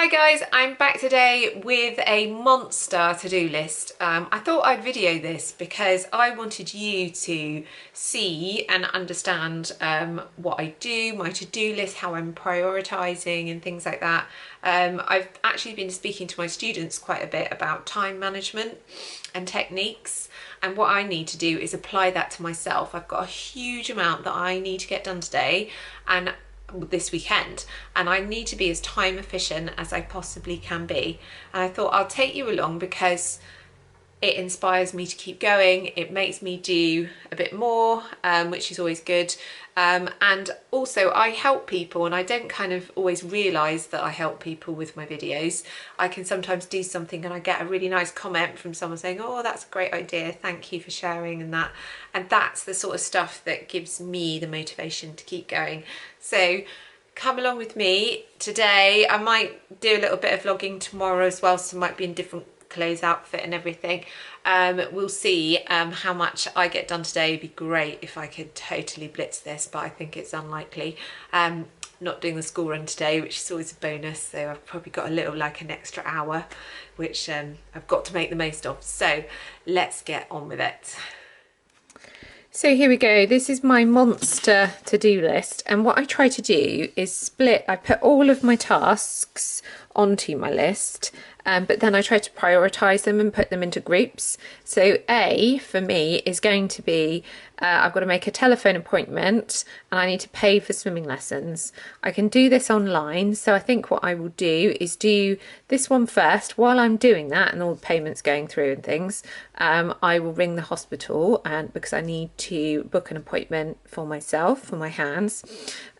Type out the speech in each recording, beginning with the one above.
Hi guys, I'm back today with a monster to-do list. I thought I'd video this because I wanted you to see and understand what I do, my to-do list, how I'm prioritising and things like that. I've actually been speaking to my students quite a bit about time management and techniques, and what I need to do is apply that to myself. I've got a huge amount that I need to get done today and this weekend, and I need to be as time efficient as I possibly can be. And I thought I'll take you along because it inspires me to keep going. It makes me do a bit more, which is always good. And also I help people, and I don't kind of always realise that I help people with my videos. I can sometimes do something and I get a really nice comment from someone saying, oh, that's a great idea, thank you for sharing, and that's the sort of stuff that gives me the motivation to keep going. So come along with me today. I might do a little bit of vlogging tomorrow as well, so it might be in different clothes, outfit and everything. We'll see how much I get done today. It'd be great if I could totally blitz this, but I think it's unlikely. Not doing the school run today, which is always a bonus, so I've probably got a little, like an extra hour, which I've got to make the most of. So let's get on with it. So here we go, this is my monster to-do list, and what I try to do is I put all of my tasks onto my list, but then I try to prioritise them and put them into groups. So A for me is going to be, I've got to make a telephone appointment and I need to pay for swimming lessons. I can do this online, so I think what I will do is do this one first. While I'm doing that and all the payments going through and things, I will ring the hospital because I need to book an appointment for myself, for my hands.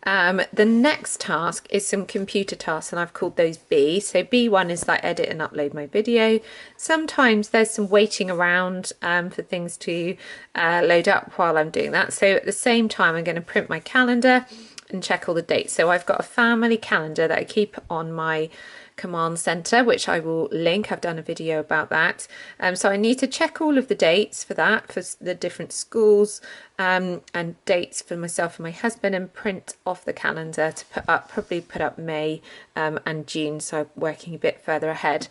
The next task is some computer tasks, and I've called those B. So B1 is like edit and upload my video. Sometimes there's some waiting around for things to load up while I'm doing that. So at the same time, I'm going to print my calendar and check all the dates. So I've got a family calendar that I keep on my command center, which I will link. I've done a video about that. So I need to check all of the dates for that, for the different schools, and dates for myself and my husband, and print off the calendar to probably put up May and June, so I'm working a bit further ahead.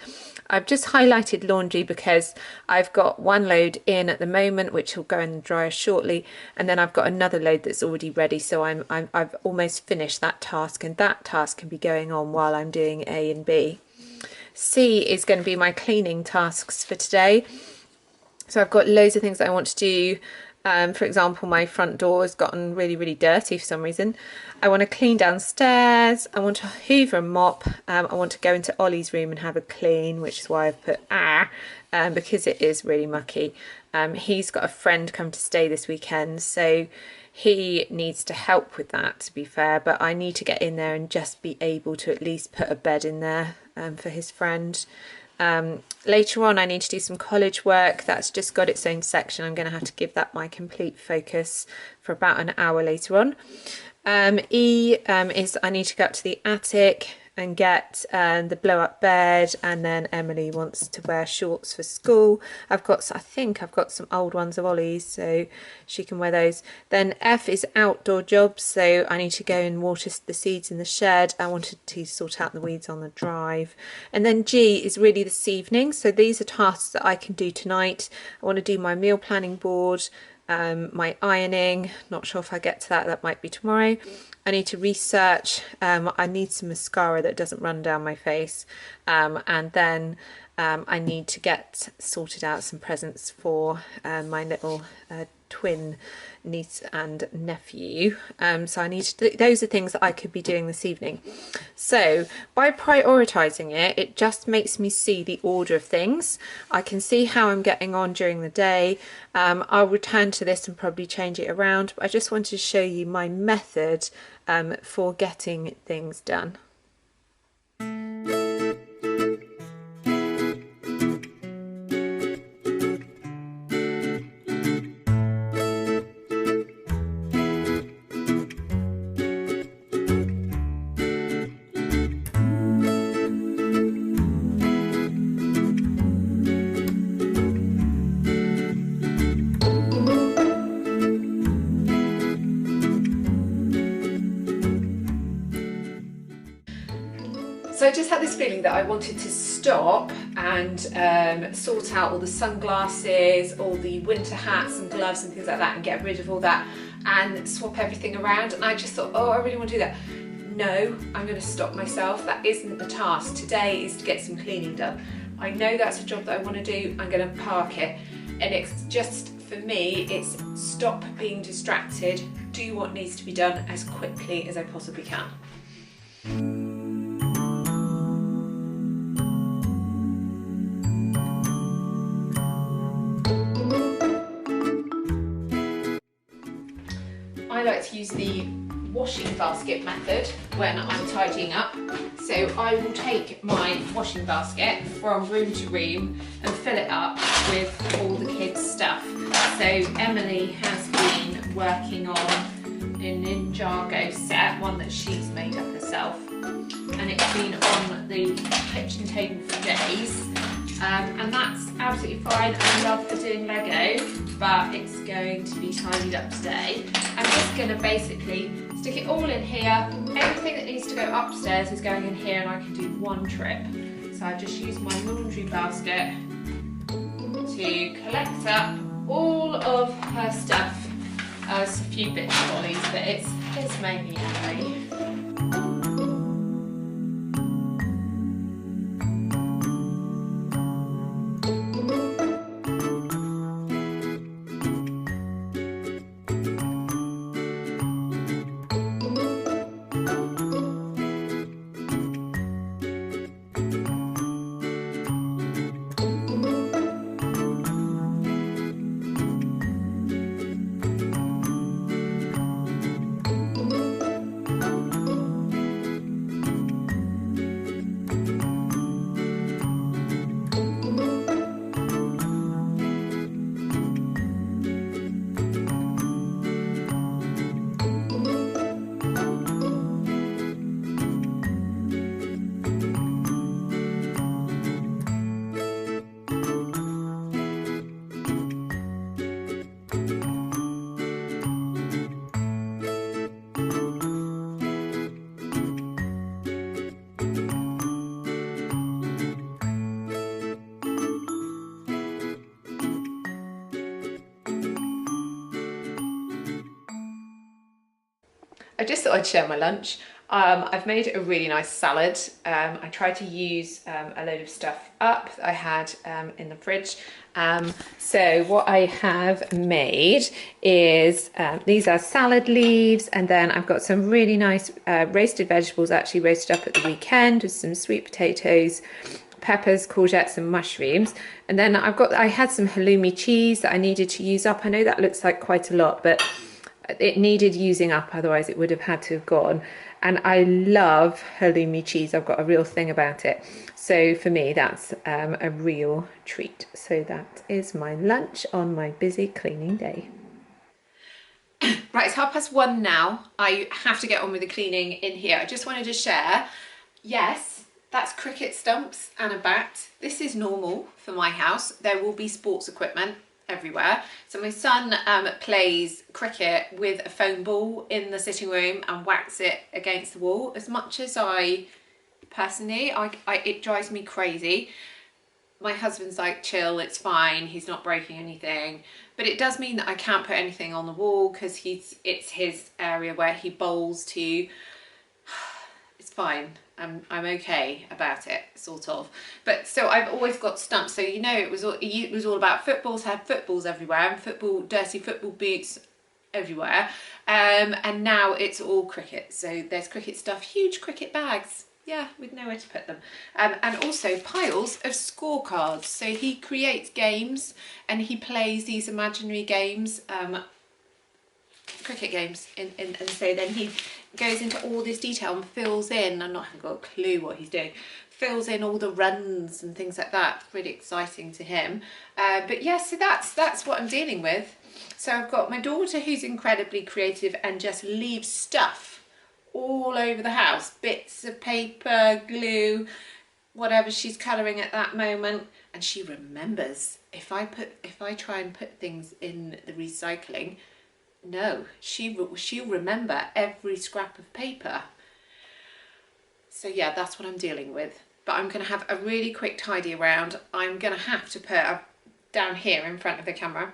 I've just highlighted laundry because I've got one load in at the moment, which will go in the dryer shortly, and then I've got another load that's already ready, so I've almost finished that task, and that task can be going on while I'm doing A and B. C is going to be my cleaning tasks for today. So I've got loads of things that I want to do. For example, my front door has gotten really, really dirty for some reason. I want to clean downstairs. I want to hoover and mop. I want to go into Ollie's room and have a clean, which is why I've put because it is really mucky. He's got a friend come to stay this weekend, so he needs to help with that, to be fair, but I need to get in there and just be able to at least put a bed in there for his friend. Later on I need to do some college work. That's just got its own section. I'm going to have to give that my complete focus for about an hour later on. E is I need to go up to the attic and get the blow up bed, and then Emily wants to wear shorts for school. I think I've got some old ones of Ollie's, so she can wear those. Then F is outdoor jobs, so I need to go and water the seeds in the shed. I wanted to sort out the weeds on the drive. And then G is really this evening, so these are tasks that I can do tonight. I want to do my meal planning board, my ironing, not sure if I get to that, that might be tomorrow. I need to research, I need some mascara that doesn't run down my face, and then I need to get sorted out some presents for my little twin niece and nephew. So I need to those are things that I could be doing this evening. So by prioritizing it, it just makes me see the order of things. I can see how I'm getting on during the day. I'll return to this and probably change it around, but I just wanted to show you my method for getting things done. I just had this feeling that I wanted to stop and sort out all the sunglasses, all the winter hats and gloves and things like that, and get rid of all that and swap everything around. And I just thought, oh, I really want to do that. No, I'm going to stop myself. That isn't the task. Today is to get some cleaning done. I know that's a job that I want to do. I'm going to park it. And it's just, for me, it's stop being distracted, do what needs to be done as quickly as I possibly can. I like to use the washing basket method when I'm tidying up. So I will take my washing basket from room to room and fill it up with all the kids' stuff. So Emily has been working on a Ninjago set, one that she's made up herself, and it's been on the kitchen table for days. And that's absolutely fine. I love doing Lego, but it's going to be tidied up today. I'm just going to basically stick it all in here. Everything that needs to go upstairs is going in here, and I can do one trip. So I just use my laundry basket to collect up all of her stuff. There's a few bits of Ollie's, but it's mainly Emily. I just thought I'd share my lunch. I've made a really nice salad. I tried to use a load of stuff up that I had in the fridge. So what I have made is, these are salad leaves, and then I've got some really nice roasted vegetables, actually roasted up at the weekend, with some sweet potatoes, peppers, courgettes and mushrooms. And then I had some halloumi cheese that I needed to use up. I know that looks like quite a lot, but it needed using up, otherwise it would have had to have gone. And I love halloumi cheese. I've got a real thing about it. So for me, that's a real treat. So that is my lunch on my busy cleaning day. Right, it's 1:30 now. I have to get on with the cleaning in here. I just wanted to share, yes, that's cricket stumps and a bat. This is normal for my house. There will be sports equipment everywhere. So my son plays cricket with a foam ball in the sitting room and whacks it against the wall. As much as I personally, it drives me crazy. My husband's like, chill, it's fine, he's not breaking anything. But it does mean that I can't put anything on the wall because it's his area where he bowls to. It's fine. I'm okay about it, sort of. But so I've always got stumps. So you know, it was all about footballs. Had footballs everywhere, and dirty football boots everywhere. And now it's all cricket. So there's cricket stuff, huge cricket bags. Yeah, with nowhere to put them. And also piles of scorecards. So he creates games and he plays these imaginary games. Cricket games, and so then he goes into all this detail and fills in, I'm not having got a clue what he's doing, fills in all the runs and things like that. Really exciting to him. But yeah, so that's what I'm dealing with. So I've got my daughter who's incredibly creative and just leaves stuff all over the house, bits of paper, glue, whatever she's colouring at that moment, and she remembers. If I try and put things in the recycling, no, she'll remember every scrap of paper. So yeah, that's what I'm dealing with. But I'm going to have a really quick tidy around. I'm going to have to put down here in front of the camera,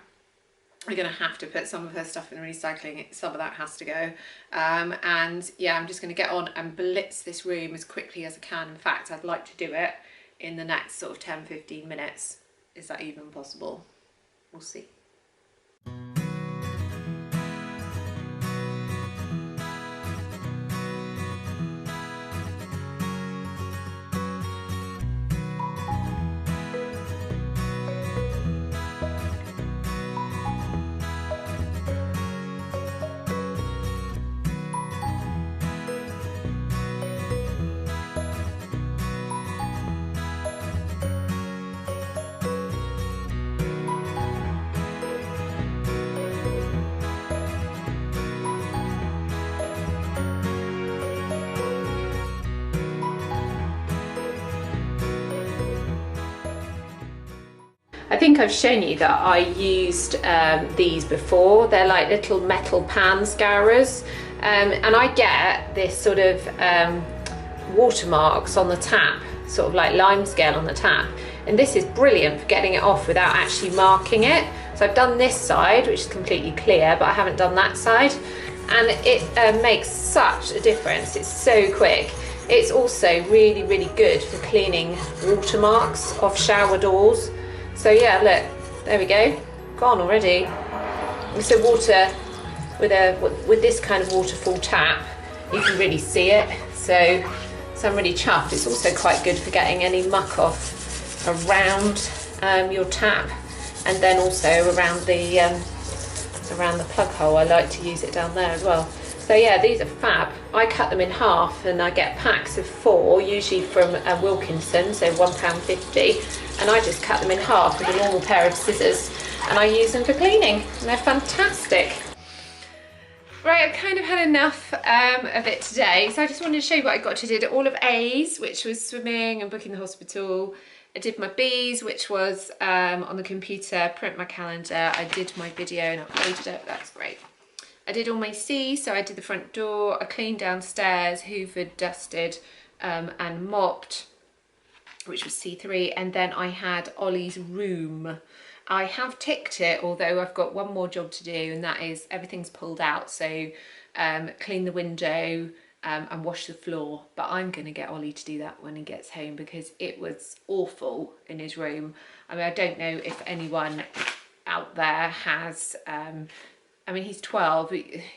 I'm going to have to put some of her stuff in recycling. Some of that has to go. And yeah, I'm just going to get on and blitz this room as quickly as I can. In fact, I'd like to do it in the next sort of 10-15 minutes. Is that even possible? We'll see. I think I've shown you that I used these before. They're like little metal pan scourers, and I get this sort of watermarks on the tap, sort of like lime scale on the tap, and this is brilliant for getting it off without actually marking it. So I've done this side, which is completely clear, but I haven't done that side, and it makes such a difference. It's so quick. It's also really, really good for cleaning watermarks off shower doors. So yeah, look, there we go, gone already. So water, with this kind of waterfall tap, you can really see it. So I'm really chuffed. It's also quite good for getting any muck off around your tap, and then also around the plug hole. I like to use it down there as well. So yeah, these are fab. I cut them in half and I get packs of 4, usually from Wilkinson, so £1.50, and I just cut them in half with a normal pair of scissors, and I use them for cleaning, and they're fantastic. Right, I've kind of had enough of it today, so I just wanted to show you what I got to do. I did all of A's, which was swimming and booking the hospital. I did my B's, which was on the computer, print my calendar. I did my video and uploaded it, that's great. I did all my C's, so I did the front door, I cleaned downstairs, hoovered, dusted and mopped, which was C3, and then I had Ollie's room. I have ticked it, although I've got one more job to do, and that is everything's pulled out, so clean the window and wash the floor, but I'm going to get Ollie to do that when he gets home because it was awful in his room. I mean, I don't know if anyone out there has... I mean, he's 12,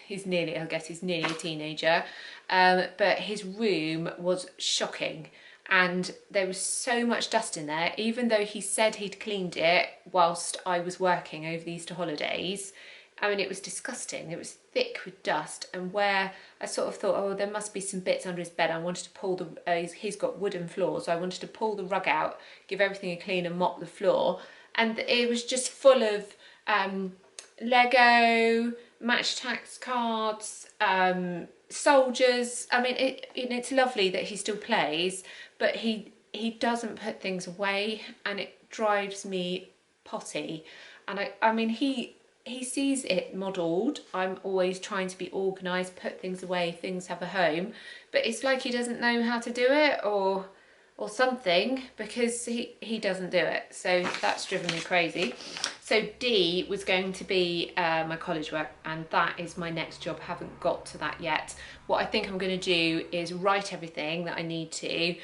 he's nearly, I guess he's nearly a teenager, but his room was shocking, and there was so much dust in there. Even though he said he'd cleaned it whilst I was working over the Easter holidays, I mean, it was disgusting. It was thick with dust, and where I sort of thought, oh, there must be some bits under his bed, I wanted to pull the, he's got wooden floors, so I wanted to pull the rug out, give everything a clean and mop the floor, and it was just full of Lego, Match-Tax cards, soldiers. I mean, it's lovely that he still plays, but he doesn't put things away, and it drives me potty. And I mean, he sees it modelled. I'm always trying to be organised, put things away, things have a home, but it's like he doesn't know how to do it, or something, because he doesn't do it. So that's driven me crazy. So D was going to be my college work, and that is my next job. Haven't got to that yet. What I think I'm going to do is write everything that I need to,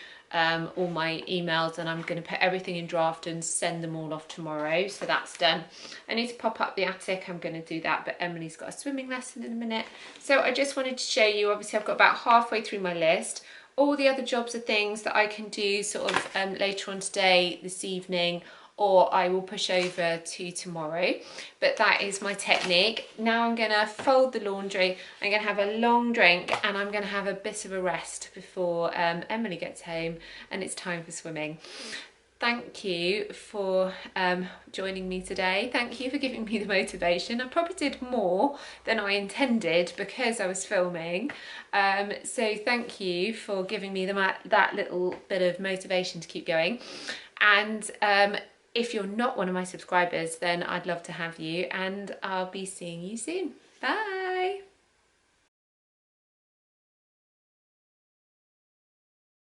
all my emails, and I'm going to put everything in draft and send them all off tomorrow. So that's done. I need to pop up the attic. I'm going to do that, but Emily's got a swimming lesson in a minute. So I just wanted to show you, obviously I've got about halfway through my list. All the other jobs are things that I can do sort of later on today, this evening, or I will push over to tomorrow. But that is my technique. Now I'm gonna fold the laundry, I'm gonna have a long drink, and I'm gonna have a bit of a rest before Emily gets home and it's time for swimming. Thank you for joining me today. Thank you for giving me the motivation. I probably did more than I intended because I was filming. So thank you for giving me that little bit of motivation to keep going. And if you're not one of my subscribers, then I'd love to have you, and I'll be seeing you soon. Bye.